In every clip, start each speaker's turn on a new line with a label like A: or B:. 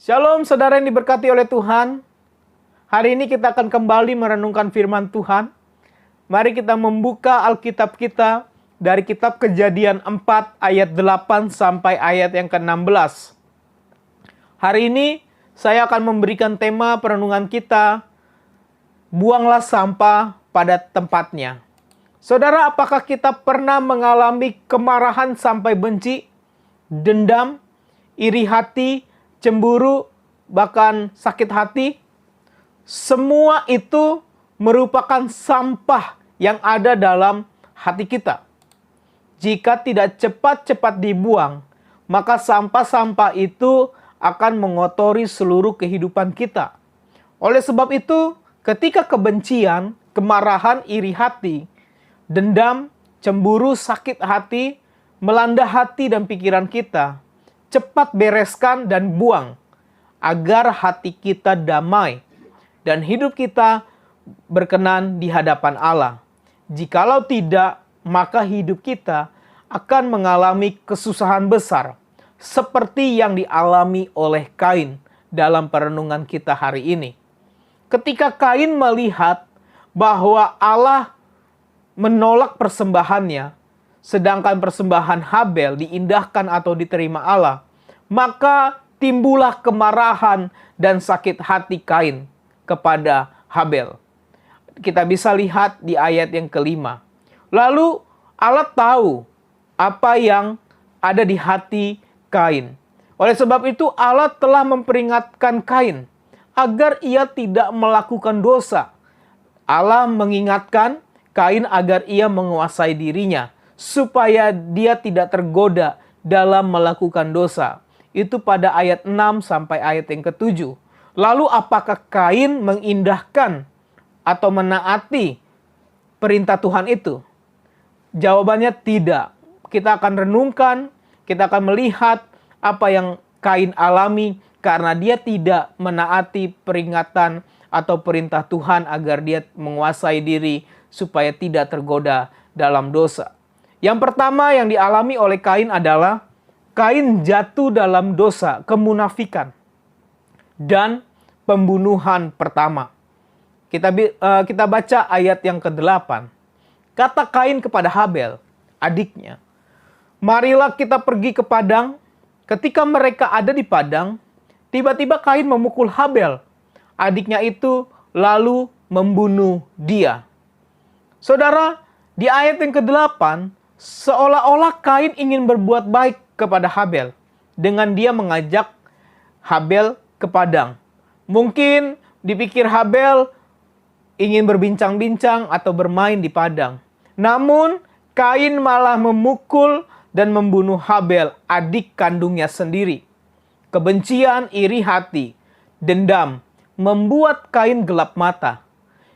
A: Shalom saudara yang diberkati oleh Tuhan. Hari ini kita akan kembali merenungkan firman Tuhan. Mari kita membuka Alkitab kita dari kitab Kejadian 4 ayat 8 sampai ayat yang ke-16. Hari ini saya akan memberikan tema perenungan kita, buanglah sampah pada tempatnya. Saudara, apakah kita pernah mengalami kemarahan sampai benci, dendam, iri hati, cemburu, bahkan sakit hati? Semua itu merupakan sampah yang ada dalam hati kita. Jika tidak cepat-cepat dibuang, maka sampah-sampah itu akan mengotori seluruh kehidupan kita. Oleh sebab itu, ketika kebencian, kemarahan, iri hati, dendam, cemburu, sakit hati melanda hati dan pikiran kita, cepat bereskan dan buang, agar hati kita damai dan hidup kita berkenan di hadapan Allah. Jikalau tidak, maka hidup kita akan mengalami kesusahan besar, seperti yang dialami oleh Kain dalam perenungan kita hari ini. Ketika Kain melihat bahwa Allah menolak persembahannya, sedangkan persembahan Habel diindahkan atau diterima Allah, maka timbullah kemarahan dan sakit hati Kain kepada Habel. Kita bisa lihat di ayat yang ke-5. Lalu Allah tahu apa yang ada di hati Kain. Oleh sebab itu Allah telah memperingatkan Kain agar ia tidak melakukan dosa. Allah mengingatkan Kain agar ia menguasai dirinya, supaya dia tidak tergoda dalam melakukan dosa. Itu pada ayat 6 sampai ayat yang ke-7. Lalu apakah Kain mengindahkan atau menaati perintah Tuhan itu? Jawabannya tidak. Kita akan renungkan, kita akan melihat apa yang Kain alami karena dia tidak menaati peringatan atau perintah Tuhan agar dia menguasai diri supaya tidak tergoda dalam dosa. Yang pertama yang dialami oleh Kain adalah Kain jatuh dalam dosa kemunafikan dan pembunuhan pertama. Kita baca ayat yang ke-8. Kata Kain kepada Habel, adiknya, marilah kita pergi ke padang. Ketika mereka ada di padang, tiba-tiba Kain memukul Habel, adiknya itu, lalu membunuh dia. Saudara, di ayat yang ke-8, seolah-olah Kain ingin berbuat baik kepada Habel dengan dia mengajak Habel ke padang. Mungkin dipikir Habel ingin berbincang-bincang atau bermain di padang. Namun Kain malah memukul dan membunuh Habel, adik kandungnya sendiri. Kebencian, iri hati, dendam membuat Kain gelap mata.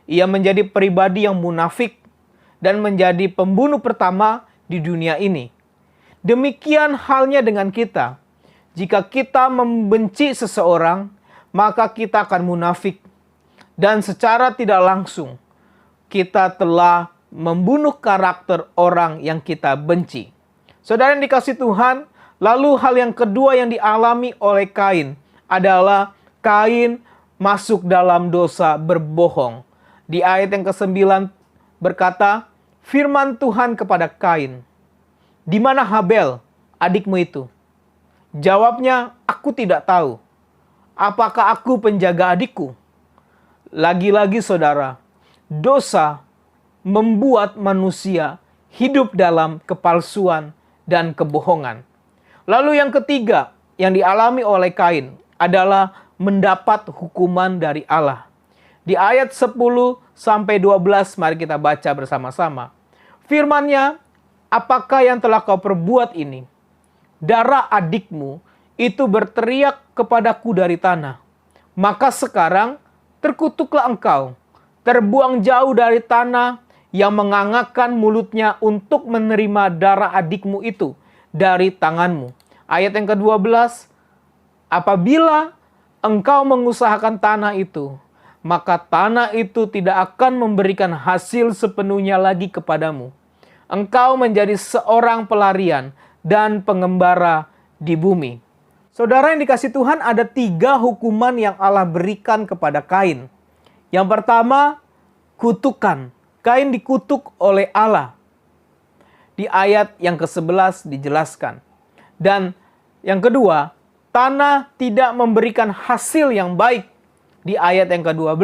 A: Ia menjadi pribadi yang munafik dan menjadi pembunuh pertama di dunia ini. Demikian halnya dengan kita. Jika kita membenci seseorang, maka kita akan munafik. Dan secara tidak langsung, kita telah membunuh karakter orang yang kita benci. Saudara yang dikasihi Tuhan, lalu hal yang kedua yang dialami oleh Kain adalah Kain masuk dalam dosa berbohong. Di ayat yang ke-9 berkata, firman Tuhan kepada Kain, di mana Habel, adikmu itu? Jawabnya, aku tidak tahu. Apakah aku penjaga adikku? Lagi-lagi saudara, dosa membuat manusia hidup dalam kepalsuan dan kebohongan. Lalu yang ketiga yang dialami oleh Kain adalah mendapat hukuman dari Allah. Di ayat 10 sampai 12 mari kita baca bersama-sama. Firman-Nya, apakah yang telah kau perbuat ini? Darah adikmu itu berteriak kepadaku dari tanah. Maka sekarang terkutuklah engkau, terbuang jauh dari tanah yang mengangakkan mulutnya untuk menerima darah adikmu itu dari tanganmu. Ayat yang ke-12, apabila engkau mengusahakan tanah itu, maka tanah itu tidak akan memberikan hasil sepenuhnya lagi kepadamu. Engkau menjadi seorang pelarian dan pengembara di bumi. Saudara yang dikasih Tuhan, ada 3 hukuman yang Allah berikan kepada Kain. Yang pertama, kutukan. Kain dikutuk oleh Allah. Di ayat yang ke-11 dijelaskan. Dan yang kedua, tanah tidak memberikan hasil yang baik di ayat yang ke-12.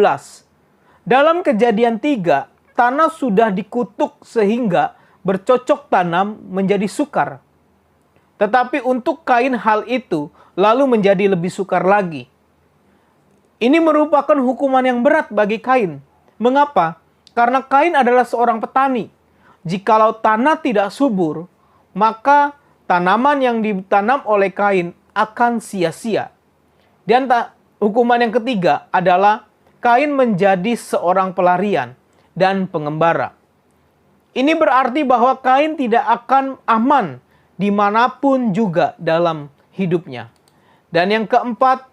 A: Dalam Kejadian 3, tanah sudah dikutuk sehingga bercocok tanam menjadi sukar. Tetapi untuk Kain hal itu lalu menjadi lebih sukar lagi. Ini merupakan hukuman yang berat bagi Kain. Mengapa? Karena Kain adalah seorang petani. Jikalau tanah tidak subur, maka tanaman yang ditanam oleh Kain akan sia-sia. Dan hukuman yang ketiga adalah Kain menjadi seorang pelarian dan pengembara. Ini berarti bahwa Kain tidak akan aman dimanapun juga dalam hidupnya. Dan yang keempat,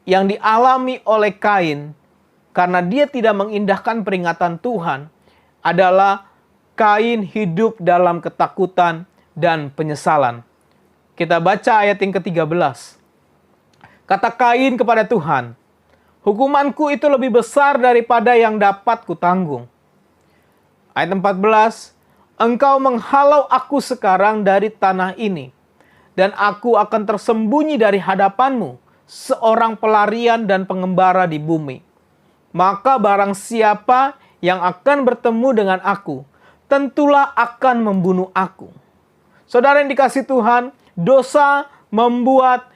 A: yang dialami oleh Kain karena dia tidak mengindahkan peringatan Tuhan adalah Kain hidup dalam ketakutan dan penyesalan. Kita baca ayat yang ke-13. Kata Kain kepada Tuhan, "Hukumanku itu lebih besar daripada yang dapat kutanggung." Ayat 14, "Engkau menghalau aku sekarang dari tanah ini, dan aku akan tersembunyi dari hadapanmu, seorang pelarian dan pengembara di bumi. Maka barang siapa yang akan bertemu dengan aku, tentulah akan membunuh aku." Saudara yang dikasih Tuhan, dosa membuat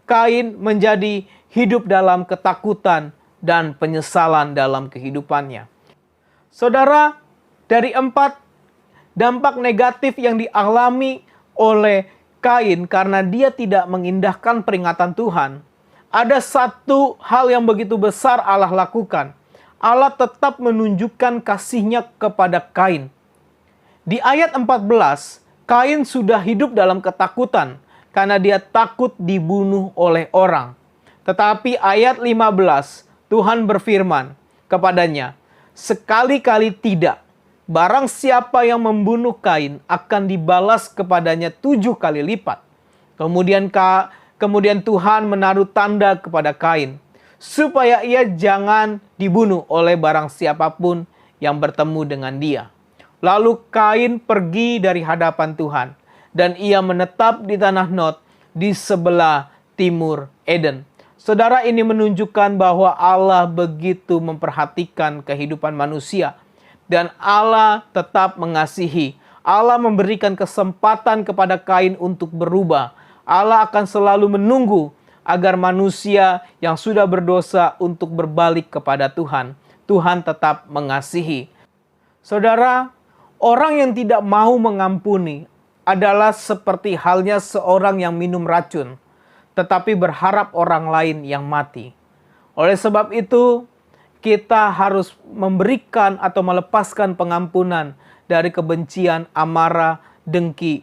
A: Kain menjadi hidup dalam ketakutan dan penyesalan dalam kehidupannya. Saudara, dari 4 dampak negatif yang dialami oleh Kain karena dia tidak mengindahkan peringatan Tuhan, ada satu hal yang begitu besar Allah lakukan. Allah tetap menunjukkan kasih-Nya kepada Kain. Di ayat 14, Kain sudah hidup dalam ketakutan karena dia takut dibunuh oleh orang. Tetapi ayat 15, Tuhan berfirman kepadanya, "Sekali-kali tidak. Barang siapa yang membunuh Kain akan dibalas kepadanya 7 kali lipat." Kemudian Tuhan menaruh tanda kepada Kain, supaya ia jangan dibunuh oleh barang siapapun yang bertemu dengan dia. Lalu Kain pergi dari hadapan Tuhan, dan ia menetap di tanah Nod di sebelah timur Eden. Saudara, ini menunjukkan bahwa Allah begitu memperhatikan kehidupan manusia. Dan Allah tetap mengasihi. Allah memberikan kesempatan kepada Kain untuk berubah. Allah akan selalu menunggu agar manusia yang sudah berdosa untuk berbalik kepada Tuhan. Tuhan tetap mengasihi. Saudara, orang yang tidak mau mengampuni adalah seperti halnya seorang yang minum racun, tetapi berharap orang lain yang mati. Oleh sebab itu, kita harus memberikan atau melepaskan pengampunan dari kebencian, amarah, dengki,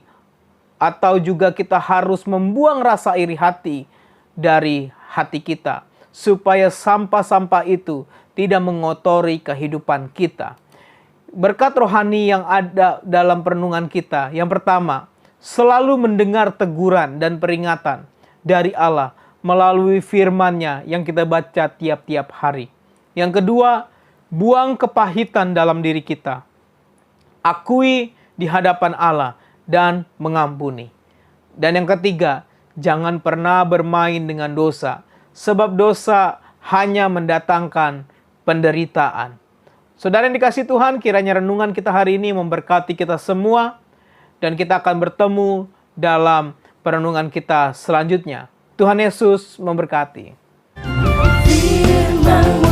A: atau juga kita harus membuang rasa iri hati dari hati kita, supaya sampah-sampah itu tidak mengotori kehidupan kita. Berkat rohani yang ada dalam perenungan kita, yang pertama, selalu mendengar teguran dan peringatan dari Allah melalui firman-Nya yang kita baca tiap-tiap hari. Yang kedua, buang kepahitan dalam diri kita. Akui di hadapan Allah dan mengampuni. Dan yang ketiga, jangan pernah bermain dengan dosa, sebab dosa hanya mendatangkan penderitaan. Saudara yang dikasih Tuhan, kiranya renungan kita hari ini memberkati kita semua, dan kita akan bertemu dalam perenungan kita selanjutnya. Tuhan Yesus memberkati. Firman-Mu